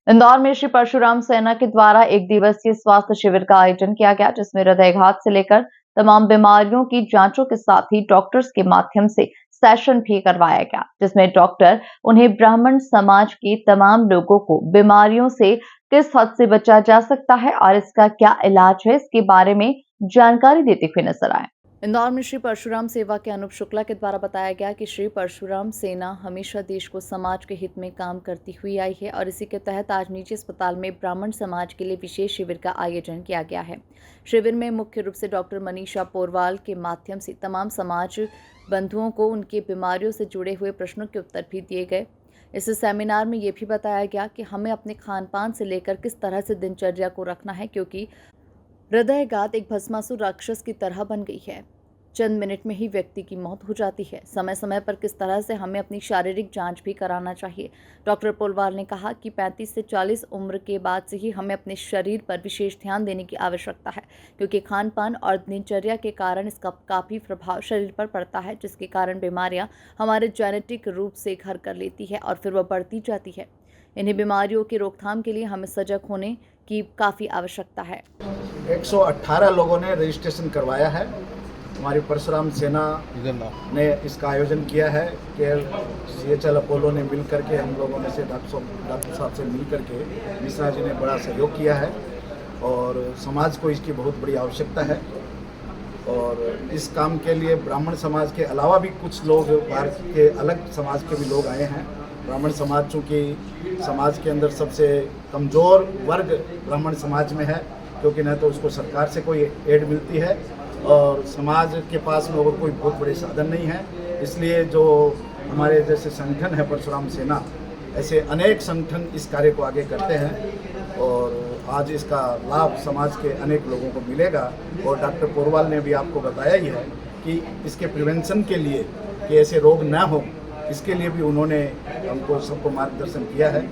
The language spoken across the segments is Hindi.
इंदौर में श्री परशुराम सेना के द्वारा एक दिवसीय स्वास्थ्य शिविर का आयोजन किया गया, जिसमें हृदयघात से लेकर तमाम बीमारियों की जांचों के साथ ही डॉक्टर्स के माध्यम से सेशन भी करवाया गया, जिसमें डॉक्टर उन्हें ब्राह्मण समाज के तमाम लोगों को बीमारियों से किस हद से बचा जा सकता है और इसका क्या इलाज है, इसके बारे में जानकारी देते हुए नजर आए। इंदौर में श्री परशुराम सेवा के अनूप शुक्ला के द्वारा बताया गया कि श्री परशुराम सेना हमेशा देश को समाज के हित में काम करती हुई आई है और इसी के तहत आज निजी अस्पताल में ब्राह्मण समाज के लिए विशेष शिविर का आयोजन किया गया है। शिविर में मुख्य रूप से डॉक्टर मनीषा पोरवाल के माध्यम से तमाम समाज बंधुओं को उनकी बीमारियों से जुड़े हुए प्रश्नों के उत्तर भी दिए गए। इस सेमिनार में ये भी बताया गया कि हमें अपने खान पान से लेकर किस तरह से दिनचर्या को रखना है, क्योंकि हृदयघात एक भस्मासुर राक्षस की तरह बन गई है। चंद मिनट में ही व्यक्ति की मौत हो जाती है। समय समय पर किस तरह से हमें अपनी शारीरिक जांच भी कराना चाहिए। डॉक्टर पोलवाल ने कहा कि 35 से 40 उम्र के बाद से ही हमें अपने शरीर पर विशेष ध्यान देने की आवश्यकता है, क्योंकि खान पान और दिनचर्या के कारण इसका काफ़ी प्रभाव शरीर पर पड़ता है, जिसके कारण बीमारियां हमारे जेनेटिक रूप से घर कर लेती है और फिर वह बढ़ती जाती है। इन्हीं बीमारियों की रोकथाम के लिए हमें सजग होने की काफ़ी आवश्यकता है। 118 लोगों ने रजिस्ट्रेशन करवाया है। हमारी परशुराम सेना ने इसका आयोजन किया है कि CHL अपोलो ने मिल करके, हम लोगों ने से डॉक्टर साहब से मिल करके मिश्रा जी ने बड़ा सहयोग किया है और समाज को इसकी बहुत बड़ी आवश्यकता है। और इस काम के लिए ब्राह्मण समाज के अलावा भी कुछ लोग भारत के अलग समाज के भी लोग आए हैं। ब्राह्मण समाज चूँकि समाज के अंदर सबसे कमज़ोर वर्ग ब्राह्मण समाज में है, क्योंकि न तो उसको सरकार से कोई एड मिलती है और समाज के पास में और कोई बहुत बड़े साधन नहीं है। इसलिए जो हमारे जैसे संगठन है परशुराम सेना, ऐसे अनेक संगठन इस कार्य को आगे करते हैं और आज इसका लाभ समाज के अनेक लोगों को मिलेगा। और डॉक्टर पोरवाल ने भी आपको बताया ही है कि इसके प्रिवेंशन के लिए, कि ऐसे रोग न हो, इसके लिए भी उन्होंने हमको सबको मार्गदर्शन किया है।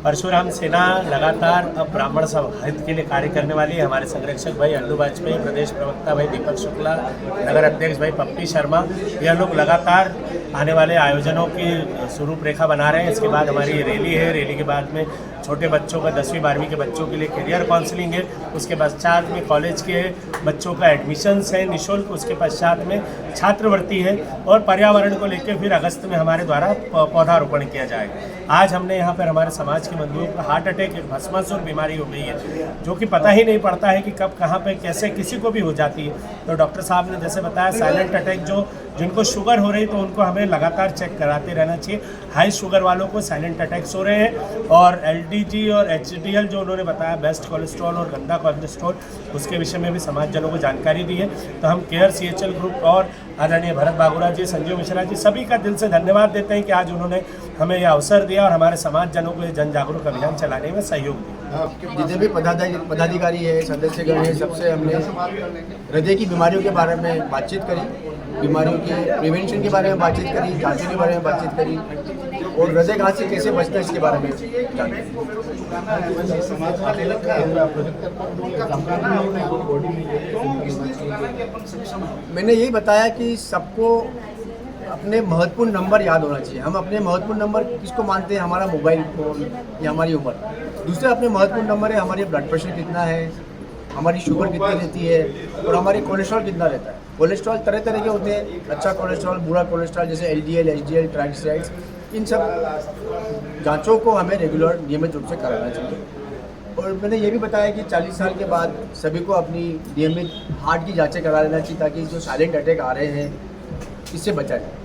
परशुराम सेना लगातार अब ब्राह्मण हित के लिए कार्य करने वाली है। हमारे संरक्षक भाई अल्लू वाजपेयी, प्रदेश प्रवक्ता भाई दीपक शुक्ला, नगर अध्यक्ष भाई पप्पी शर्मा, यह लोग लगातार आने वाले आयोजनों की स्वरूप रेखा बना रहे हैं। इसके बाद हमारी रैली है। रैली के बाद में छोटे बच्चों का 10वीं 12वीं के बच्चों के लिए करियर काउंसलिंग है। उसके पश्चात में कॉलेज के बच्चों का एडमिशन्स है निःशुल्क। उसके पश्चात में छात्रवृत्ति है और पर्यावरण को लेकर फिर अगस्त में हमारे द्वारा पौधारोपण किया जाएगा। आज हमने यहाँ पर हमारे समाज के बंधुओं को हार्ट अटैक एक भस्मासुर बीमारी हो गई है, जो कि पता ही नहीं पड़ता है कि कब कहाँ पे कैसे किसी को भी हो जाती है। तो डॉक्टर साहब ने जैसे बताया साइलेंट अटैक, जो जिनको शुगर हो रही तो उनको हमें लगातार चेक कराते रहना चाहिए। हाई शुगर वालों को साइलेंट अटैक्स हो रहे हैं और LDG और HDL जो उन्होंने बताया, बेस्ट कोलेस्ट्रॉल और गंदा कोलेस्ट्रॉल, उसके विषय में भी समाजजनों को जानकारी दी है। तो हम केयर CHL ग्रुप और आदरणीय भरत बागुरा जी, संजीव मिश्रा जी, सभी का दिल से धन्यवाद देते हैं कि आज उन्होंने हमें यह अवसर दिया और हमारे समाजजनों को ये जन जागरूक अभियान चलाने में सहयोग दिया। जितने भी पदाधिकारी है, सदस्यगण है, सबसे हमने हृदय की बीमारियों के बारे में बातचीत करी, बीमारियों की प्रिवेंशन के बारे में बातचीत करी, जांचों के बारे में बातचीत करी और हृदयघात से कैसे बचना है इसके बारे में जाने। मैंने यही बताया कि सबको अपने महत्वपूर्ण नंबर याद होना चाहिए। हम अपने महत्वपूर्ण नंबर किसको मानते हैं? हमारा मोबाइल फोन या हमारी उम्र। दूसरे अपने महत्वपूर्ण नंबर है हमारी ब्लड प्रेशर कितना है, हमारी शुगर कितनी रहती है और हमारी कोलेस्ट्रॉल कितना रहता है। कोलेस्ट्रॉल तरह तरह के होते हैं, अच्छा कोलेस्ट्रॉल, बुरा कोलेस्ट्रॉल, जैसे LDL, HDL, ट्राइग्लिसराइड्स। इन सब जांचों को हमें रेगुलर नियमित रूप से कराना चाहिए। और मैंने ये भी बताया कि 40 साल के बाद सभी को अपनी नियमित हार्ट की जांचें करा लेना चाहिए, ताकि जो साइलेंट अटैक आ रहे हैं इससे बचा जाए।